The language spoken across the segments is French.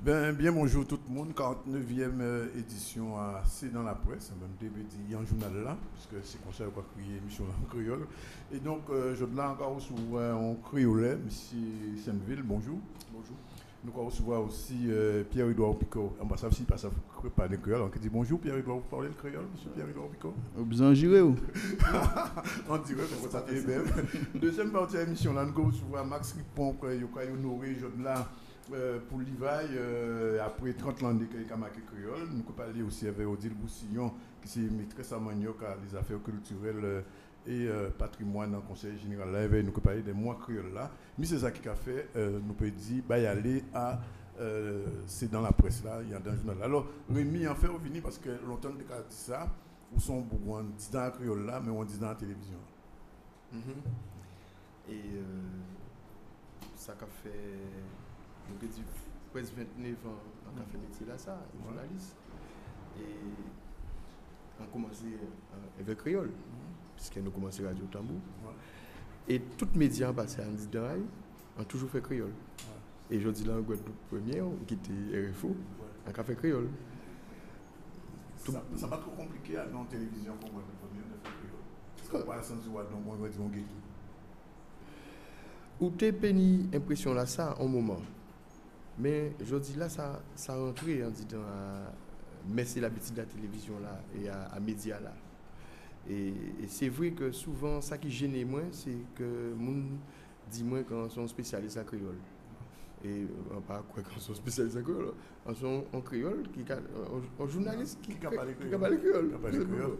Bien bonjour tout le monde, 49e édition à C'est dans la presse, même début en journal là, puisque c'est comme ça qu'on a créé l'émission en créole. Et donc, je vais encore recevoir en créolais, M. Sainte-Ville, bonjour. Bonjour. Nous allons recevoir aussi Pierre-Edouard Picot, ambassade si pas ça parler créole. On dit bonjour Pierre-Edouard, vous parlez le créole, M. Pierre-Edouard Picot. Vous en girez où? On dirait que ça est bien. Deuxième partie de l'émission là, nous allons recevoir Max Ripon, qui a honoré jeune là. Pour l'Ivaille, après 30 ans de Kamake Créole, nous allons parler aussi avec Odile Boussillon, qui est maîtresse à Manioc à les affaires culturelles et patrimoine dans le Conseil général. Là, nous allons parler des mois créoles là. Mais c'est ça qui a fait, nous pouvons dire, bah, y aller à. C'est dans la presse là, il y a dans le journal. Alors, Rémi, en fait, on finit parce que longtemps de dit ça, où sont beaucoup, on dit dans la créole là, mais on dit dans la télévision. Et ça a fait. Donc, il dit presque 29 ans on a fait métier là, ça, journaliste. Et on a commencé avec Créole, puisque nous commençons Radio Tambour. Et tous les médias passés en disant, ont toujours fait Créole. Et je dis là, en Guadeloupe première, qui était RFO, on a fait Créole. Ça n'est pas trop compliqué dans la télévision pour Guadeloupe première de faire Créole. Parce qu'on va sans voir, donc on va dire on guette tout. Ou t'es péni impression là, ça, en moment. Mais je dis là, ça rentre en disant, mais c'est l'habitude de la télévision là et à médias là. Et c'est vrai que souvent, ça qui gêne moi, c'est que moun dit moi quand sont spécialistes à créole. Et pas quoi quand sont spécialistes à créole, on sont en créole, en journaliste qui parle créole.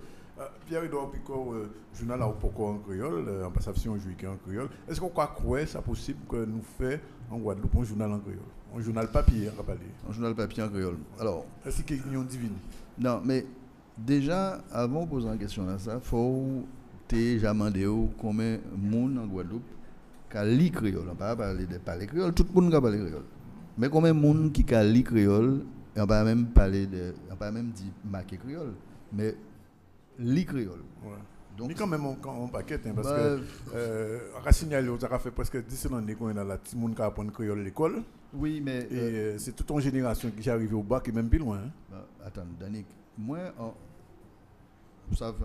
Pierre-Edouard Picot, journal à Opoko en créole, en passation en juillet en créole. Est-ce qu'on croit que c'est possible que nous fassions en Guadeloupe un journal en créole? Un journal papier, on va parler. Un journal papier en créole. Alors. Est-ce qu'il y a une divine? Non, mais déjà, avant de poser la question là, il faut déjà demander combien de monde en Guadeloupe qui a lu créole. On ne va pas parler de parler créole, tout le monde a parlé créole. Mais combien de monde qui a lu créole, on ne va même parler de. On ne va même dire marqué créole, mais lu créole. Ouais. Donc, mais quand même, on paquet, hein, parce que on a signalé, on a fait presque 10 ans qu'on est dans la petite monde qui apprend créole à l'école. Oui, mais. Et c'est toute une génération qui est arrivée au bac et même plus loin. Hein. Attends, Danick, moi, vous savez,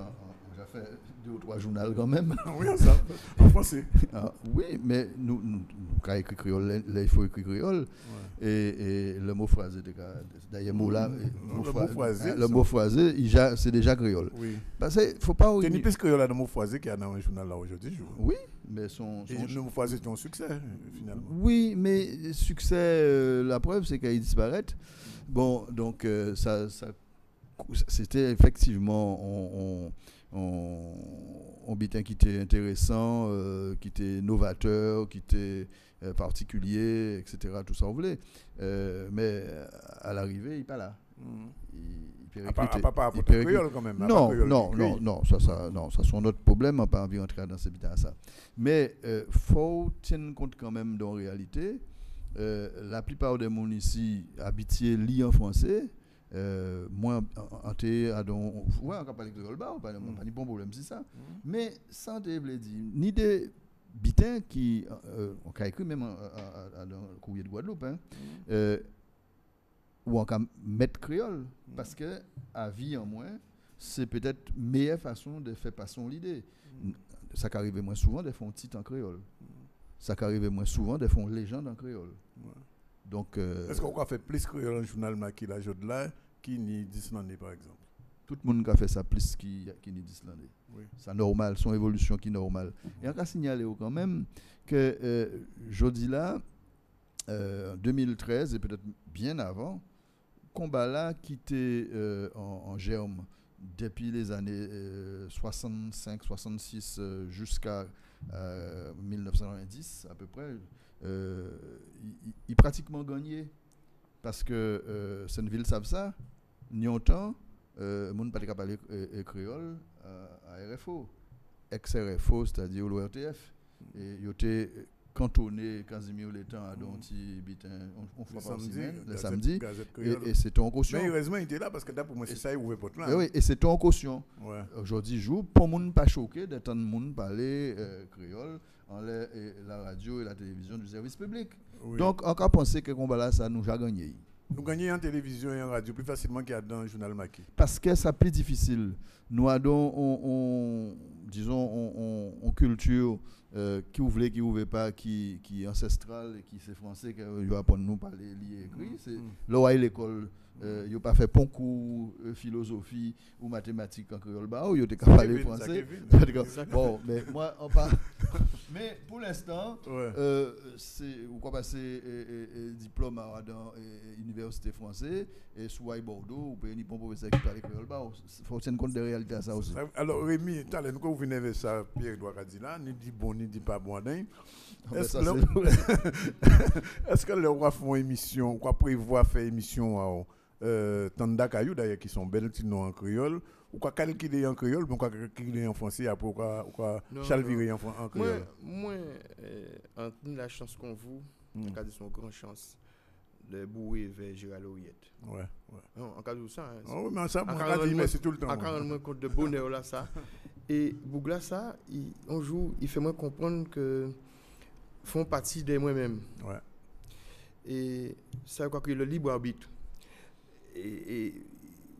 j'ai fait 2 ou 3 journaux quand même. Oui, ça, en français. Oui, mais nous quand écrit créole, là, il faut écrire créole. Ouais. Et le mot phrasé, d'ailleurs, le mot phrasé, c'est déjà créole. Oui. Parce qu'il ne faut pas. Il y a une piste créole dans le mot phrasé qui est dans un journal là aujourd'hui. Oui, mais le mot phrasé est un succès, finalement. Oui, mais succès, la preuve, c'est qu'il disparaît. Bon, donc, ça c'était effectivement un bitin qui était intéressant, qui était novateur, qui était particulier, etc. Tout ça, on voulait. Mais à l'arrivée, il n'est pas là. Il créole quand même. Non, ça c'est un autre problème, on n'a pas envie d'entrer dans ce bitin ça. Mais il faut tenir compte quand même de la réalité. La plupart des gens ici habitués lient en français. Moi, on peut parler de créole, on pas de bon problème, c'est ça. Mais sans te dire, ni des bitins qui, on a écrit même dans le courrier de Guadeloupe, ou on peut mettre créole, parce que à vie en moins, c'est peut-être meilleure façon de faire passer l'idée. Ça arrive moins souvent de faire un titre en créole. Ça arrive moins souvent de faire une légende en créole. Donc, est-ce qu'on a fait plus créole en journal qui la joue de là, qui ni d'Islandais par exemple? Tout le monde a fait ça plus qui ni d'Islandais. Oui. C'est normal, son évolution qui est normale. Et on a signalé quand même que jeudi là, 2013 et peut-être bien avant, combat là qui était en germe depuis les années 65-66 jusqu'à 1990 à peu près. Il pratiquement gagné parce que Sainte-Ville savent ça. Ni autant, mon pas de parler créole à RFO, ex-RFO, c'est-à-dire l'ORTF. Et il était cantonné quasiment le temps à Donti, on fait par semaine, le samedi, et c'est en caution. Mais heureusement, il était là parce que pour moi, c'est ça, il ouvrait porte là. Oui, et c'est en caution. Ouais. Aujourd'hui, jour, pour ne pas choquer d'entendre le monde parler créole en la radio et la télévision du service public. Oui. Donc, on peut penser que combat là, ça nous a gagné. Nous gagnons en télévision et en radio plus facilement qu'il y a dans le journal maquis. Parce que ça plus difficile. Nous avons, disons, on culture qui ouvre pas, qui est ancestrale et qui c'est français, qui va apprendre nous parler, lire, écrire. C'est là où à l'école, il n'a pas fait concours philosophie ou mathématiques en créole, ou il a parlé français. Bon, mais moi, on parle. Mais pour l'instant, c'est ou quoi passer diplôme dans l'université française et sous Bordeaux ou peut ni bon professeur qui parle créole, il faut tenir compte de réalité à ça aussi. Alors Rémi, talent quand vous venez avec ça, Pierre doit dire là, ni dit bon ni dit pas bon. Est-ce que le roi font émission, quoi prévoit faire émission Tanda Kayou d'ailleurs qui sont belles noms en créole ou quoi calculer en créole ou quoi calculer en français après ou quoi chalvirer en créole. Moi en la chance qu'on vous en cas de son grande chance de bouer vers Gérald Lauriette. Ouais. En cas de ça. Oui, mais ça moi c'est tout le temps. En moins compte de bonheur là ça. Et Bougla ça, il fait moi comprendre que font partie de moi-même. Ouais. Et ça quoi que le libre arbitre. Et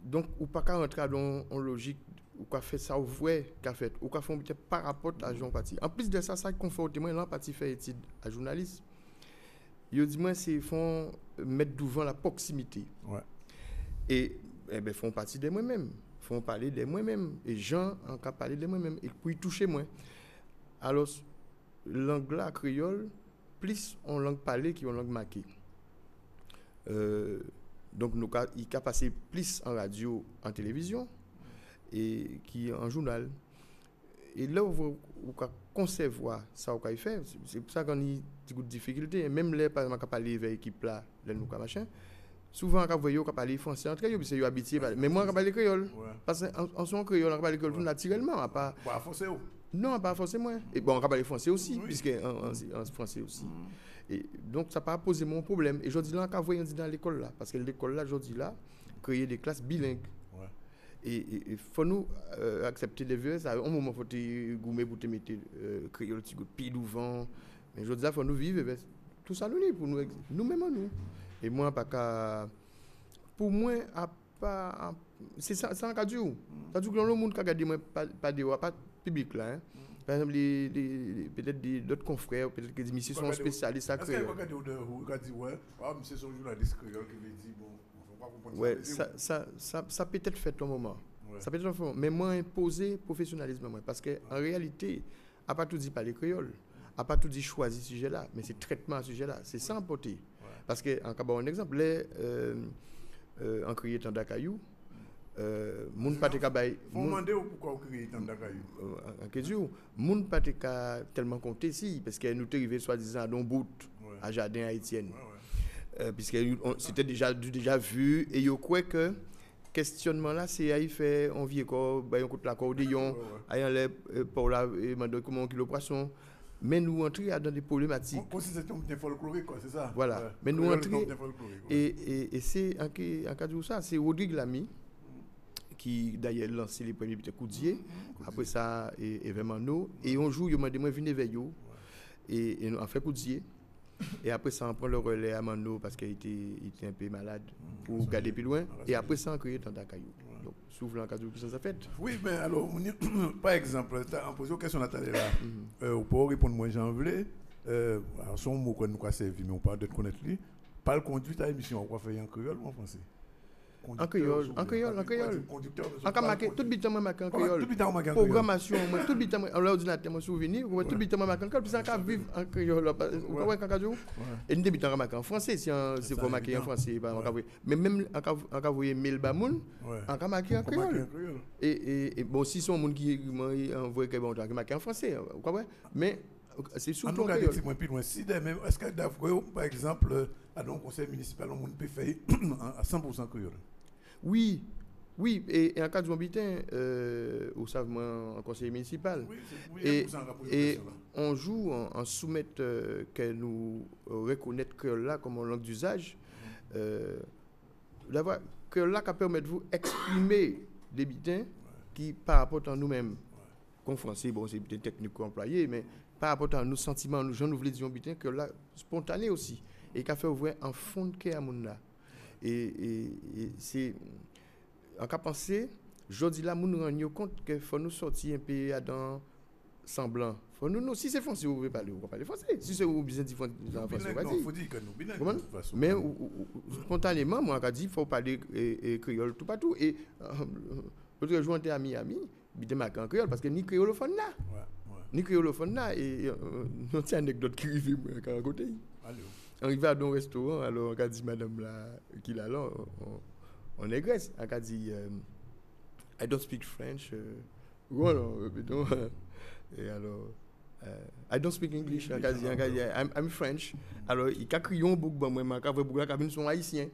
donc ou pas qu'à rentrer dans en logique ou quoi fait ça ou vrai qu'a fait ou quoi font par rapport à Jean Parti. En plus de ça conforte moi là parti faire étude à journaliste. Yo dit moi c'est font mettre devant la proximité. Ouais. Et ben font partie de moi-même, font parler de moi-même et Jean en cas parler de moi-même et puis toucher moi. Alors langue là créole plus en langue parlée qu'en langue marquée. Donc nous il a passé plus en radio, en télévision et qui en journal. Et là où vous concevoir ça qu'il fait, c'est pour ça qu'on a des difficultés. Même les par exemple parler avec l'équipe là, les nous machin. Souvent quand vous voyez qu'on parle français entre eux, parce que vous habitué mais moi on parle créole. Parce qu'en son créole on parle créole naturellement, à pas français. Non, pas forcément. Et bon, on parle français aussi, puisque en français aussi. Et donc, ça n'a pas posé mon problème. Et je dis là, quand vous voyez dans l'école là, parce que l'école là, je dis là, créer des classes bilingues. Ouais. Et il faut nous accepter les vieux. À un moment, il faut te gommer pour te mettre créole, pile ou vent. Mais je dis là, il faut nous vivre avec tout ça, pour nous-mêmes, nous. Et moi, pas qu'à. Pour moi, pas. C'est ça, c'est un cas dur. C'est-à-dire que le monde qui a regardé, pas de public là. Par exemple, peut-être d'autres confrères, peut-être que des missions sont spécialistes à créer. Est-ce que vous avez dit, ouais, c'est son journaliste créole qui veut dire, bon, on ne va pas comprendre ouais, ça peut être fait un moment. Ouais. Ça peut être un moment. Mais moi, imposer professionnalisme, parce qu'en réalité, à pas tout dit par les créoles, à pas tout dit choisir ce sujet-là, mais c'est traitement à ce sujet-là. C'est ça emporter. Ouais. Parce que, en cas un exemple, en créé Tanda Kayou, moun pa te ka bay faut demander pourquoi on crée Tanda Kayou en question moun pa te ka tellement compté si parce que nous te arrivé soi-disant dans bout à Jardin Haïtienne puisque c'était déjà vu et yo crois que questionnement là c'est il fait on vient quoi bay on coûte l'accordéon ayant les pour la demander comment kilo poisson mais nous entrer dans des problématiques comme si c'était un folklorique quoi c'est ça voilà mais nous entrer et c'est en cas de ça c'est Rodrigue Lamy qui d'ailleurs lancé les premiers petits coudiers après ça et vraiment nous et un jour il m'a dit moi venir vers eux et nous on fait coudier et après ça on prend le relais à Mano parce qu'il était un peu malade pour garder plus loin et après ça on crée Tanda Kayou donc souvent en cas de ça fait oui mais alors par exemple en posant une question Nathalie là pour répondre moi j'en voulais son mot qu'on nous a servi mais on parle de connaître lui parle conduite à émission on va faire en créole ou en français en créole. En marqué tout bitan moi marqué en créole. Programmation moi tout bitan moi l'ordinateur moi souvenir tout bitan moi marqué en créole puis ça vivre en créole. Vous voyez quand cadou et nous bitan marqué en français c'est pour marquer en français mais même en voyer mail ba moun en marqué en créole. Et bon si son monde qui envoie que bon marqué en français vous comprenez mais c'est surtout en créole. Si est-ce que d'après par exemple à un conseil municipal on peut faire à 100% créole. Oui, et en cas de Mobitin, au savement en conseil municipal, et on joue en soumettre que nous reconnaître que là comme langue d'usage, d'avoir que là qui permet de vous exprimer des bitins qui par rapport à nous-mêmes, comme français, bon c'est des techniques employées, mais par rapport à nos sentiments, nous gens nous voulons dire bitin que là spontané aussi et qui a fait ouvrir en fond de cœur à mon là. Et c'est en cas penser, je dis là, nous rendons compte qu'il faut nous sortir un peu dans semblant. Faut nous, si c'est français, vous pouvez parler, vous parler français. Si c'est vous besoin de français, il faut dire que nous bilingues de toute façon. Mais spontanément, moi, je dis, il faut parler créole tout partout. Et l'autre jour, on était à Miami, il était marqué en créole parce que ni créolophone là. Ni créolophone là. Et une petite anecdote qui arrive à côté. On arrive à un restaurant, alors on a dit, madame là, qui là, on est Grèce. On a dit, I don't speak French. Et alors, I don't speak English. I'm French. Alors, il a crié un bouc, moi, il a fait beaucoup de sont haïtiens.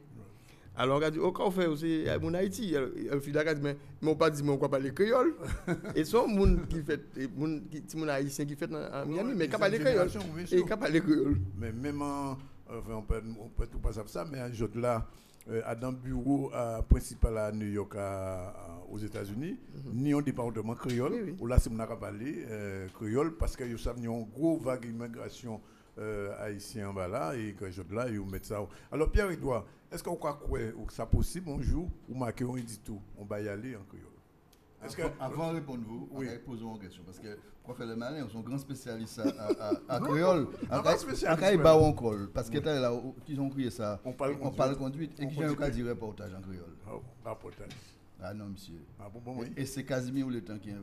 Alors, on a dit, oh, qu'est-ce qu'on fait? C'est mon Haïti. Le fils a dit, mais on pas dit, mais on parle créole. Et son monde qui fait, mon haïtien qui fait en Miami, mais il parle créole. Et il parle créole. Mais même enfin, on peut tout passer ça, mais un jour là, à dans le bureau principal à New York, aux États-Unis, ni un département créole, où là, c'est mon parler créole, parce que nous avons une grosse vague d'immigration haïtienne là, et que jour là, ils mettent ça. Alors, Pierre-Edouard, est-ce qu'on croit que c'est possible un jour, ou marquer un édito, on va y aller en créole? Avant de répondre, vous posons une question. Parce que, quoi faire le malin, ils sont grands spécialistes à créole. En col. Parce que là, ils ont crié ça. On parle conduite. Et qui ont dit reportage en créole. Reportage. Ah non, monsieur. Oui. Et c'est Casimir le temps qui.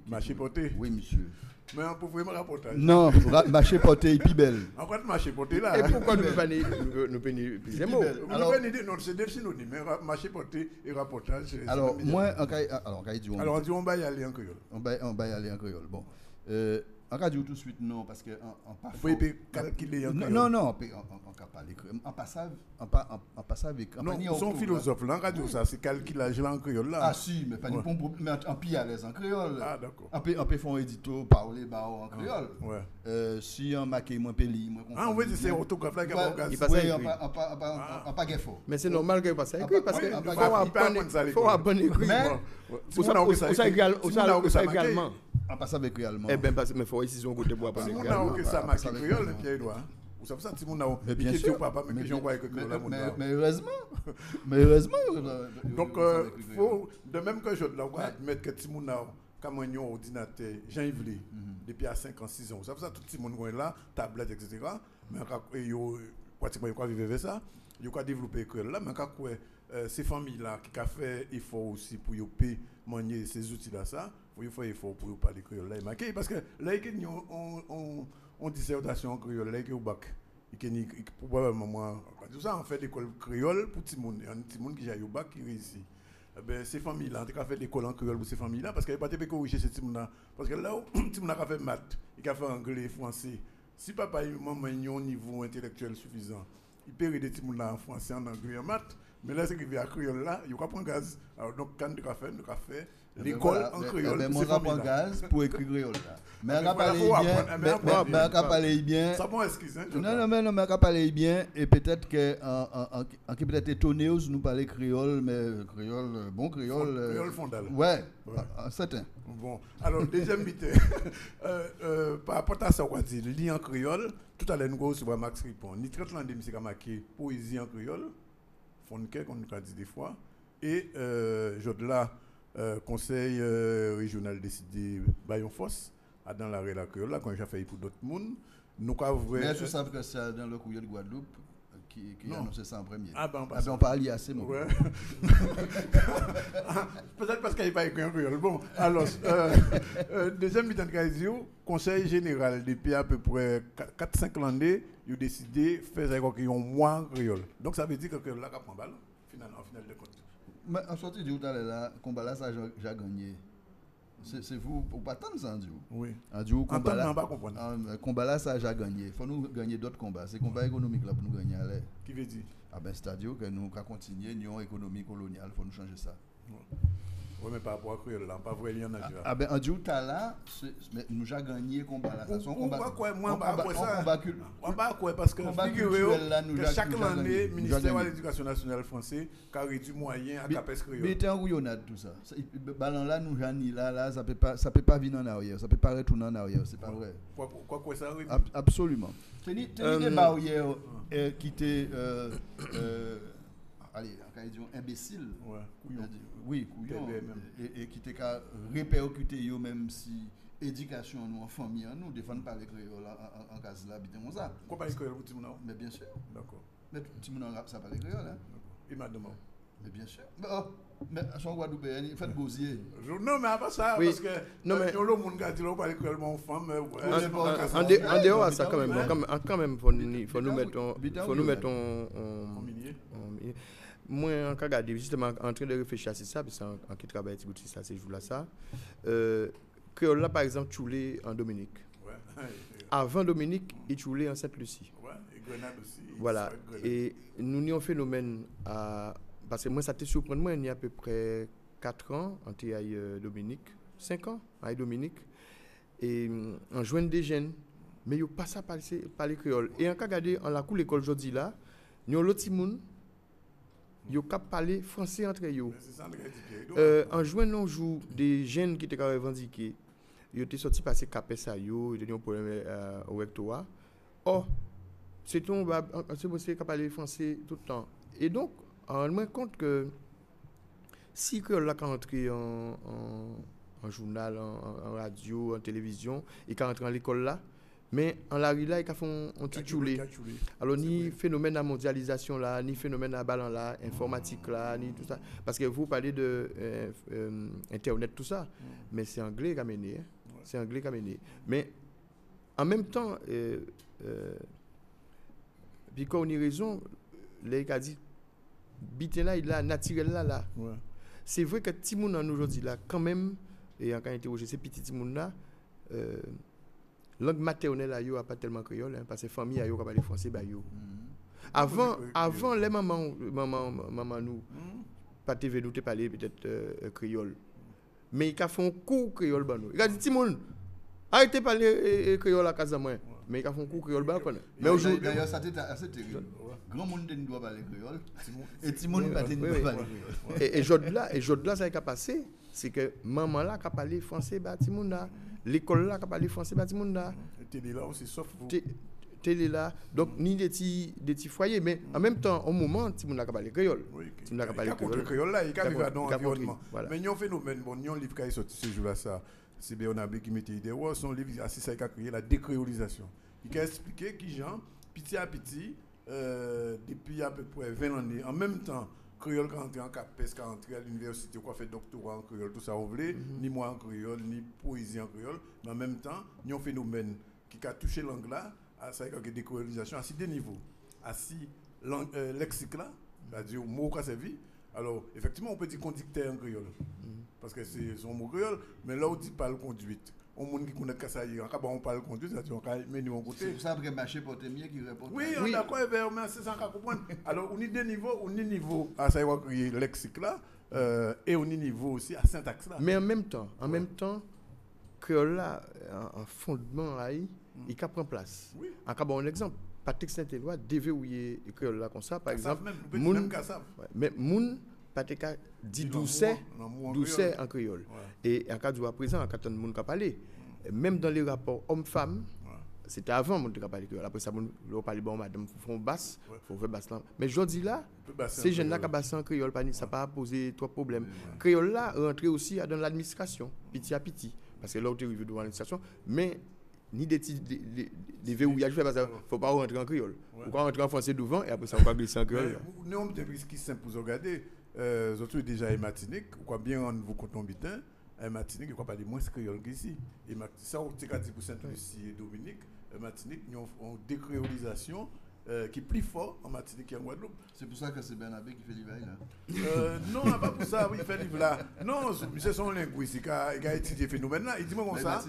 Marché porté? Oui, monsieur. Mais on peut vraiment reportage. Non, marché porté est plus belle. Encore marché porté là. Et pourquoi nous ne pouvons pas dire plusieurs mots? Non, c'est des synonymes, mais marché porté et reportage. Alors, moi, on dit on va y aller en créole. On va y aller en créole. Bon. On va dire tout de suite non, parce que on pas. Vous pouvez calculer en créole. Non, on peut parler créole. On passe avec. Non, son philosophe là, on va dire ça, c'est calculage là en créole là. Ah si, mais pas du bon problème. Mais on peut à l'aise en créole. Ah d'accord. On peut faire un édito, parler en créole. Ouais. Si on marque moins peli, moins. Ah, on veut dire c'est orthographe là qui va il passe à écrit. On pas gaffe. Mais c'est normal qu'il passe à écrit parce que faut apprendre écrit. Ça également. On passe avec également. Eh bien, mais il faut ici son côté pour apprendre écrit. Si on a que ça marque créole, Pierre-Edouard. Vous savez ça, si on a bien sûr, papa, mais question quoi que mais heureusement. Donc, faut de même que je dois admettre que Timouna comme un ordinateur, Jean-Yves depuis à 5 ans, 6 ans. Vous savez ça, tout le monde est là, tablette, etc. Mais pratiquement, il faut vivre avec ça. Il faut développer l'école là. Mais ces familles-là qui ont fait effort aussi pour manier ces outils-là, ça, il faut faire effort pour parler créole là. Parce que là, on dissertation en créole, là, il y a un bac. Probablement, moi, tout ça, on fait l'école créole pour tout le monde. Il y a un petit monde qui a eu bac qui réussit. Ces familles-là, on a fait l'école en créole pour ces familles-là, parce qu'il n'y a pas de corriger ces petits monde-là. Parce que là, où petit monde a fait maths, il a fait anglais, français. Si papa et maman ont un niveau intellectuel suffisant, il peut aider des petits monde en français, en anglais, en maths. Mais là, c'est qu'il vient à créole là, il va prendre gaz. Alors, donc, quand il a fait l'école en créole. Mais moi, je prends gaz pour écrire créole là. Mais on va parler bien. Ça bon excuse, hein? Non, mais on va parler bien. Et peut-être qu'on peut être étonné de nous parler créole, mais créole, bon créole. Créole fondal. Ouais, certain. Bon, alors, deuxième bité. Par rapport à ça, on va dire, lit en créole, tout à l'heure, nous avons Max répond. Ni 30 ans de musique marqué poésie en créole, Fonke, qu'on nous a dit des fois. Et là, conseil régional décidé Bayon Fosse, dans la région créole, là, quand j'ai fait pour d'autres mondes. Nous avons. Mais est-ce que ça veut que c'est dans le courrier de Guadeloupe qui annonçait ça en premier? Ah ben on parle assez, mon ouais. Peut-être parce qu'il n'y a pas écrit en créole. Bon, alors, deuxième mi-temps de conseil général, depuis à peu près 4-5 années, ils ont décidé de faire un mois en créole. Donc ça veut dire que là, on balle, finalement, en finale de compte. Mais en sortie du tout à l'heure, combat là, ça j'ai gagné. C'est vous, ou pas tant ça, Dieu. Oui. Dieu, combat là, pas comprendre. Combat là, ça j'ai gagné. Il faut nous gagner d'autres combats. C'est combat économique là pour nous gagner. Allez. Qui veut dire? Ah ben, c'est-à-dire que nous allons continuer l'union économique coloniale. Il faut nous changer ça. Oui, mais par rapport à créole là, pas vrai, il y en a déjà. Ah ben, en Dieu, là, nous avons gagné le combat là. On va quoi parce que figurez-vous que chaque année, le ministère de l'Éducation nationale français a réduit moyen à CAPES créole. Mais c'est un rouillonnade tout ça. Ballon là, nous avons là, ça peut pas venir en arrière, ça peut pas retourner en arrière, c'est pas vrai. Quoi ça arrive? Absolument. C'est des barrières qui étaient allez, imbécile. Ouais, couillon. Oui, couillon. Même. Et qui était qu'à répercuter yo même si éducation nous en famille nous défendre par les créoles en cas là habiter comme ça. Quoi parler créole pour Timouna? Mais bien sûr. D'accord. Mais Timouna rap ça parler créole hein. Et madame. Mais bien sûr. Mais son Guadeloupe il fait gosier. Non mais après ça Oui. parce que Non, mais- le monde qui dit là parler créole mon femme En dehors de ça, quand même, faut nous mettre moi, en cas de justement en train de réfléchir à ça, parce qu'en qui travaille ça, ces jours-là, ça. Créole là, par exemple, Choulé en Dominique. Ouais. Avant Dominique, il Choulé en Sainte-Lucie. Ouais, et Grenade aussi. Voilà. Et nous avons un phénomène parce que moi, ça te surprend, moi, il y a à peu près 4 ans, en TI Dominique, 5 ans, à Dominique, et en joint des jeunes, mais ils pas ça par les créoles. Et en cas de la cour l'école aujourd'hui là, nous avons l'autre monde, ils ont parler français entre eux. En juin, nous jouons des jeunes qui étaient revendiqués. Ils étaient sortis passer CAPES à eux, ils ont un problème au rectorat. Or, c'est monsieur qui parle français tout le temps. Et donc, on se rend compte que si créole là quand entrer en journal, en radio, en télévision, et quand entrer à l'école là, mais en la rue là, ils font un petit choulé. Alors, ni phénomène de mondialisation là, ni phénomène de ballon là, informatique là, ni tout ça. Parce que vous parlez de Internet, tout ça, mais c'est anglais qui a mené. C'est anglais qui a mené. Mais en même temps, puis quand on a raison, les gars disent, bité là, il a naturel là. Ouais. C'est vrai que Timoun en aujourd'hui là, quand même, et en quand interrogé ces petits Timoun là, langue maternelle là, yo a pas tellement créole, parce que famille a yo qui parle français bah yo. Avant les maman nous, pas TV nous te parler peut-être créole. Mais ils font cours créole bah nous. Il a dit Timoun, arrêtez de parler créole à casa moi. Mais ils font cours créole bah connaît. Mais aujourd'hui d'ailleurs ça était assez terrible. Grand monde ne doit parler créole et Timoun pas ne doit parler créole. Et aujourd'hui ça qui a passé, c'est que maman là qui a parlé français bah Timoun là, l'école là qui a parlé français bah Timoun là. Télé là aussi sauf vous. Télé là, donc ni des petits foyers, mais en même temps, au moment, Timoun n'a pas parlé créole. Il n'a pas parlé créole là, il a vivre dans l'environnement. Voilà. Mais il y a un phénomène, bon, il y a un livre qui est sorti ce jour-là, ça, c'est Bernabé qui mettait idée, son livre, c'est ça qui a créé la décréolisation. Il a expliqué qui gens, petit à petit, depuis à peu près 20 années, en même temps, créole qui rentre en CAPES, qui rentre à l'université, qui a fait doctorat en créole, tout ça, on voulait, ni moi en créole, ni poésie en créole, mais en même temps, il y a un phénomène qui a touché langue là, à ça y a décolonisation à 6 niveaux, à 6 lexiques là, c'est-à-dire mot qui a servi. Alors effectivement on peut dire conducteur en créole, parce que c'est son mot créole, mais là on dit pas le conduite. On monde qui connaît que ça y est, on parle conduite, c'est-à-dire on peut mener en côté. C'est pour ça après marché porter mieux qui répond. Oui, on est d'accord, mais c'est ça qu'on comprend. Alors on y deux niveaux, à ça y a créé lexique là, et on y niveau aussi à syntaxe là. Mais en même temps, créole là, en fondement là, il prend place. Oui. En cas un exemple, Patrick Saint-Éloi déverrouiller créole là comme ça, par exemple. Mais moun Patrick dit doucet en créole. Et en cas de présent, en cas de moun qui parler, même dans les rapports hommes-femmes, c'était avant mon qui parler créole. Après ça, on parle bon madame, faut basse, faut faire basse là. Mais aujourd'hui là, ces jeunes là qui basse en créole, ça pas poser trop de problèmes. Créole là rentrer aussi dans l'administration, petit à petit, parce que là où tu arrives devant l'administration, mais ni des verrouillages, parce qu'il ne faut pas rentrer en créole. On va rentrer en français devant et après ça, on va glisser en créole. Nous, on a des risques qui sont pour regarder. Surtout déjà à Martinique, on va bien rendre vos comptes en bitin. À Martinique, il ne faut pas de moins créole qu'ici. Et ça, on a dit pour Sainte-Lucie et Dominique, Martinique, nous avons une décréolisation qui est plus fort en Martinique qu'en Guadeloupe. C'est pour ça que c'est Bernabé qui fait l'hiver là. Non, pas pour ça, oui, il fait livre là. Non, c'est son linguiste qui a étudié le phénomène là. Il dit moi comme ça.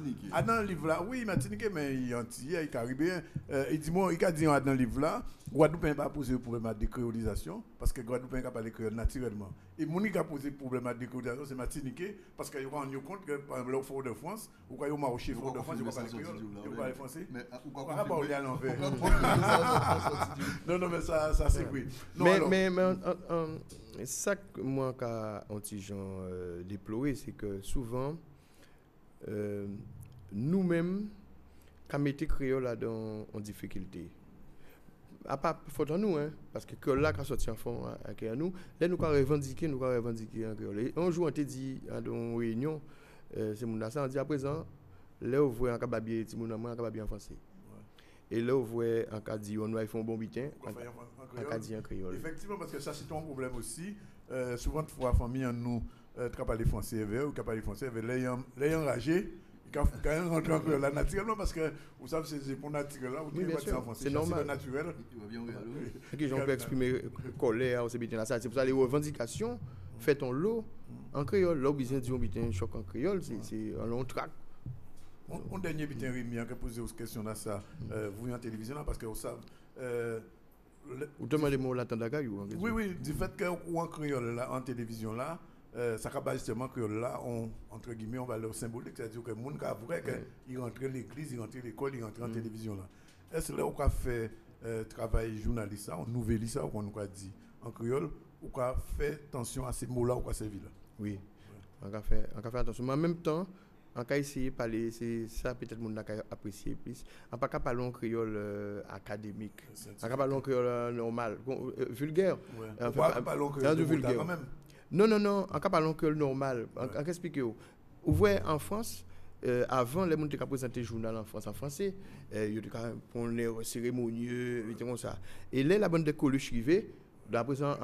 Dans le livre là, oui, Martinique, mais il est antillais, il est caribéen. Il dit moi, il a dit dans le livre là, Guadeloupe n'a pas posé le problème de décréolisation parce que Guadeloupe n'a pas parlé créole naturellement. Et mon qui a posé le problème de décréolisation, c'est Martinique parce qu'il rend compte que par exemple, au Fort-de-France, ou quand il y a au marché Fort-de-France, il ne parle pas créole, il ne parle pas français. Mais on ne va pas aller à l'envers. Non, mais ça c'est vrai. Mais ça que moi, quand on déploré, c'est que souvent, nous-mêmes, quand on met créole là en difficulté, à pas faute en nous, hein, parce que là, quand sorti en fond à nous, là, nous avons revendiqué en créole. Et un jour, on t'a dit, dans une réunion, c'est mon on dit à présent, là, vous voyez en cababier, c'est mon amour en cababier en français. Et là, vous voyez en cas dit, on va faire un bon bitin, en cas dit en créole. Effectivement, parce que ça, c'est un problème aussi. Souvent, la famille, nous, parler français, ou parler français, l'ayant enragé. Quand on rentre en créole, naturellement, parce que vous savez, c'est pour naturel là, vous oui, bien sûr, c'est normal. C'est naturel. Les gens peuvent exprimer colère, c'est pour ça les revendications faites en lot en créole. Là, vous avez dit un choc en créole, c'est un long track. On dernier bitin Rémi, on a posé une question là, ça, vous en télévision là, parce que vous savez. Vous demandez moi l'attendre caillou. Oui, du fait que ou en créole là, en télévision là. Ça va justement que là, entre guillemets, on va le symbolique, c'est-à-dire que le monde a vrai qu'il rentre à l'église, il rentre à l'école, il rentre en télévision. Là. Est-ce que là, on a fait travail journaliste, on nouvelle ça, on a dit en créole, on a fait attention à ces mots-là, on a servi là. Oui, on a fait attention. Mais en même temps, on a essayé de parler, c'est ça peut-être que le monde a apprécié plus. On n'a pas parler en créole académique, on a parler en créole normal, vulgaire. On va parler en créole vulgaire quand même. Non, on peut parler en créole normal. On peut expliquer. Vous voyez, en France, avant, les gens qui présentaient le journal en France en français, il y a des cérémonieux, et comme ça. Et là, la bande de Coluche arrivée, d'après ça,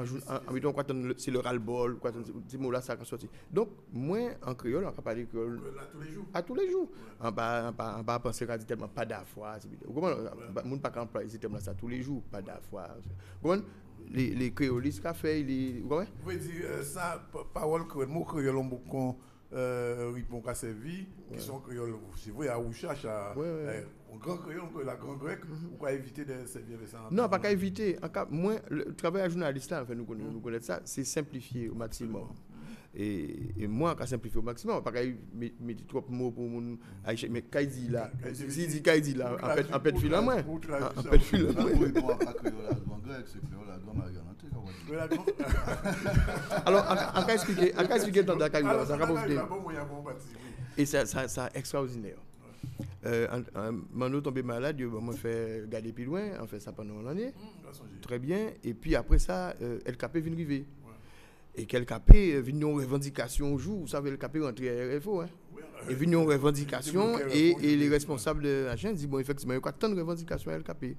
c'est le ras-le-bol, ces mots-là, ça a sorti. Donc, moi, en créole, on peut parler créole à tous les jours. On ne peut pas penser qu'on dit tellement pas d'affaires. Vous comprenez? On ne peut pas employer ces termes-là tous les jours, pas d'affaires. Vous comprenez? Les créolistes qu'a fait, vous comprenez? Vous dire ça, parole créole, mot créole, on beaucoup répond qu'à servi, qui sont créoles, si vous à Ouchache, un grand créole, la grande grecque, ou quoi éviter de servir avec ça? Non, pas qu'à éviter. Moi, le travail à journaliste là, enfin, nous connaissons ça, c'est simplifier au maximum. Et moi, quand simplifier au maximum, pas qu'à mettre trop de mots pour mon. Mais Kaidi là, s'il dit Kaidi là, en fait, fil à moi. En fait, fil à moi. Alors, on va expliquer dans Dakar, ça va pas et ça extraordinaire. Mano tombé malade, on fait garder plus loin, on fait ça pendant l'année. Très bien. Et puis après ça, El Capé vient arriver. Et quel Capé vient une revendication au jour, vous savez, El Capé rentre à RFO. Hein? Et vient une revendication et les responsables de la chaîne disent bon, effectivement, il y a tant de revendications à El Capé.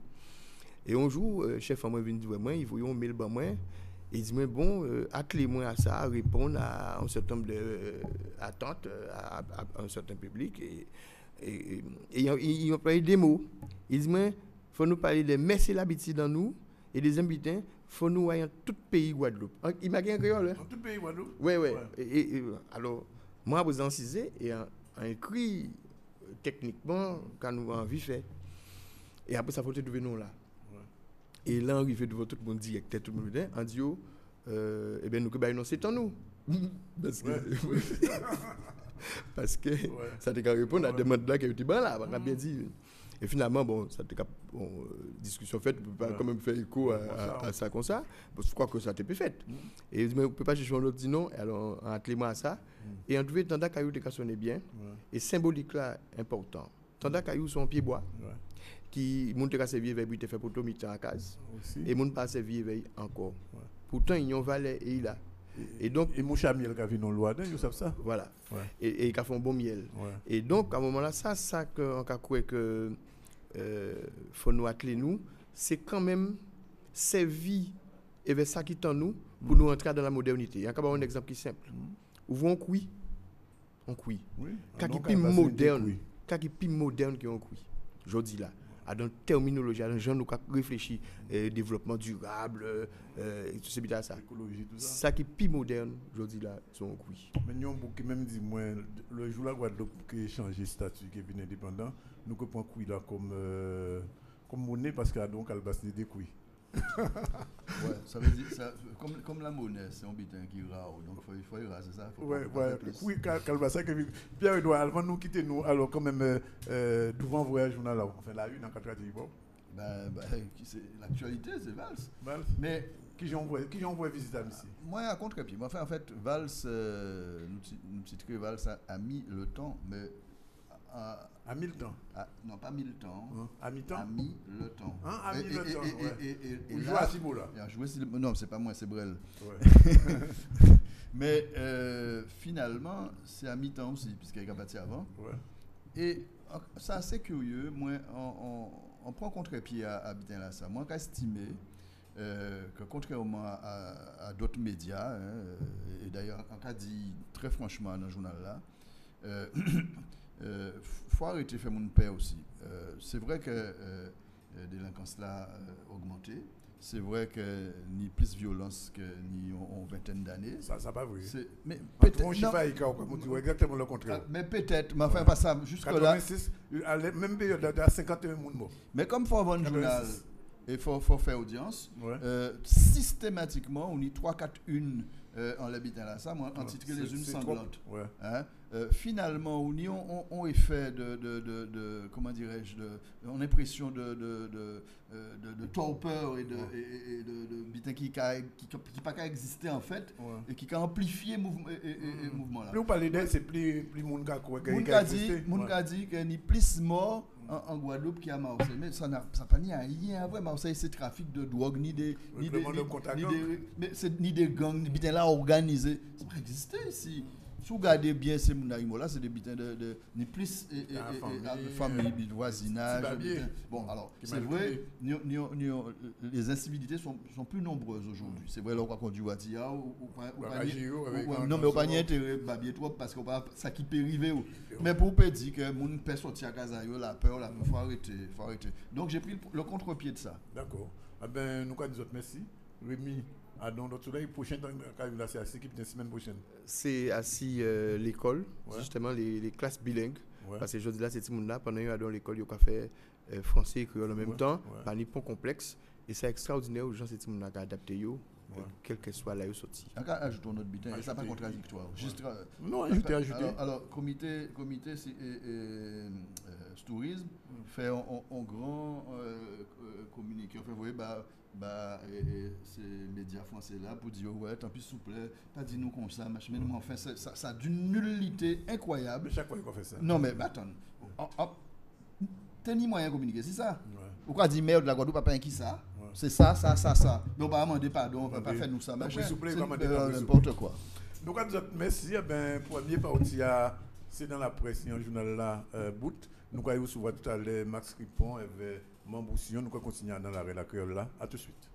Et un jour, chef moi vient dire moi, il faut un mail ban moi. Et il dit bon, attelez-moi à ça, répondre à un certain nombre d'attentes à un certain public. Et il emploie des mots. Il dit il faut nous parler de merci l'habitude dans nous et des habitants, il faut nous voir en tout pays Guadeloupe. Il m'a gagné un créole. Hein? En tout pays Guadeloupe? Oui. Et alors, moi, je vous enseigne et en écrit techniquement quand nous avons envie de faire. Et après, ça faut trouver nous là. Et là, on arrive devant tout le monde direct, tout le monde on dit eh bien, nous que c'est en nous. Parce que ça t'a répondu à la demande là qui était là, on a bien dit. Et finalement, bon, ça t'a discussion faite, on peut pas quand même faire écho à ça comme ça, parce que je crois que ça t'a pas fait. Et mais on peut pas chercher un autre dit non, alors en attelez-moi à ça. Et en trouver tanda caillou te sonné bien, et symbolique là important. Tanda caillou son pied bois. Qui monte à servir avec te fait pour tout mi-temps à case et monde pas servir avec encore pourtant ils ont valet et il a et donc et mon chamiel qui vient dans loi vous savez ça voilà et qui font bon miel et donc à un moment là ça que on croit que faut nous atteler nous c'est quand même servir et vers ça qui tend nous pour nous entrer dans la modernité. Il y a un exemple qui est simple. Ouvrons cuit on cuit quand qui plus moderne qui on cuit jodi là à dans terminologie à gens nous réfléchir développement durable tout ça ça écologie tout ça ça qui plus moderne jodi là sont oui mais nous qui même dit moi le jour là Guadeloupe qui changer statut qui est indépendant nous que prend couille là comme monnaie parce que donc albasné des couilles. Ouais, ça veut dire ça comme la monnaie c'est un bitin qui rare donc il faut raser ça oui calbassa que Pierre Edouard avant nous quitter nous alors quand même devant voyage journal là on fait la une en 4 bon l'actualité c'est Vals mais qui j'envoie visiter ici moi à contre-pied moi en fait Vals nous petite Vals a mis le temps mais À 1000 temps. Non, pas 1000 temps. À mi-temps. À mi-le-temps. À mi-le-temps, ouais. Et Ou là, jouer à Cibola. Non, c'est pas moi, c'est Brel. Ouais. Mais finalement, c'est à mi-temps aussi, puisqu'il est parti avant. Ouais. Et c'est assez curieux. Moi, on prend contre-pied à Bitin là, ça. Moi, j'estime que contrairement à d'autres médias, et d'ailleurs, on a dit très franchement dans le journal là, faut arrêter de faire mon père aussi. C'est vrai que la délinquance là a augmenté. C'est vrai que ni plus violence que ni en vingtaine d'années. Ça pas vrai. Mais peut-être on chiffre exactement le contraire. Mais peut-être, mais enfin pas ça jusque là. 86, à la même période à 51 monde mort. Mais comme faut avoir un journal et faut faire audience, ouais. Systématiquement on y 3-4-1 en l'habitant là ça, moi en titre les unes sanglantes. Ouais. Hein? Finalement, on est fait de comment dirais-je, on a l'impression de torpeur et de bitin qui pas qu'à exister en fait, ouais. Et qui a amplifié mouvement là. Plus vous parlez d'elle, c'est plus monde qui dit qu'il y a plus mort en Guadeloupe qu'il y a à Marseille, mais ça n'a pas ni rien à voir. Marseille c'est trafic de drogue ni des gangs, ni bitin là organisé, ça pas exister ici. Si vous regardez bien ces mounarimo là, c'est des bitins de plus famille, voisinage. Bon, alors, c'est vrai, les incivilités sont plus nombreuses aujourd'hui. C'est vrai, là, on va conduire à Tia ou non, mais on pas intérêt babier trop parce que ça qui peut arriver. Mais pour vous dire que mon peut sortir à Kazayo, la peur, il faut arrêter. Donc, j'ai pris le contre-pied de ça. D'accord. Eh bien, nous, disons merci. Rémi. Dans notre soleil, prochain temps, c'est à l'équipe de la semaine prochaine. C'est assis l'école, ouais. Justement les classes bilingues. Ouais. Parce que je dis là, c'est tout le monde là, pendant qu'il y a dans l'école, il y a fait français et créole en même temps, par les ponts complexes. Et c'est extraordinaire aux gens, c'est tout le monde qui a adapté, quel que soit là où sorti. Ajoutons notre bitin, ça pas contradictoire. Non, ajouter. Alors, comité tourisme fait un grand communiqué. Enfin, vous voyez, ces médias français là pour dire ouais tant pis s'il vous plaît pas dit nous comme ça mais nous enfin ça a d'une nullité incroyable. Mais chaque fois qu'on fait ça. Non mais attends. T'as ni moyen de communiquer, c'est ça. Ou quoi dire merde de la Guadeloupe pas qui ça. Ouais. C'est ça. Donc pas demander pardon, on va pas faire nous ça machin. C'est n'importe quoi. Donc merci premier partie c'est dans la presse un journal là bout. Nous allons recevoir tout à l'heure Max Ripon et membre Boussillon, nous allons continuer dans la créole là. À tout de suite.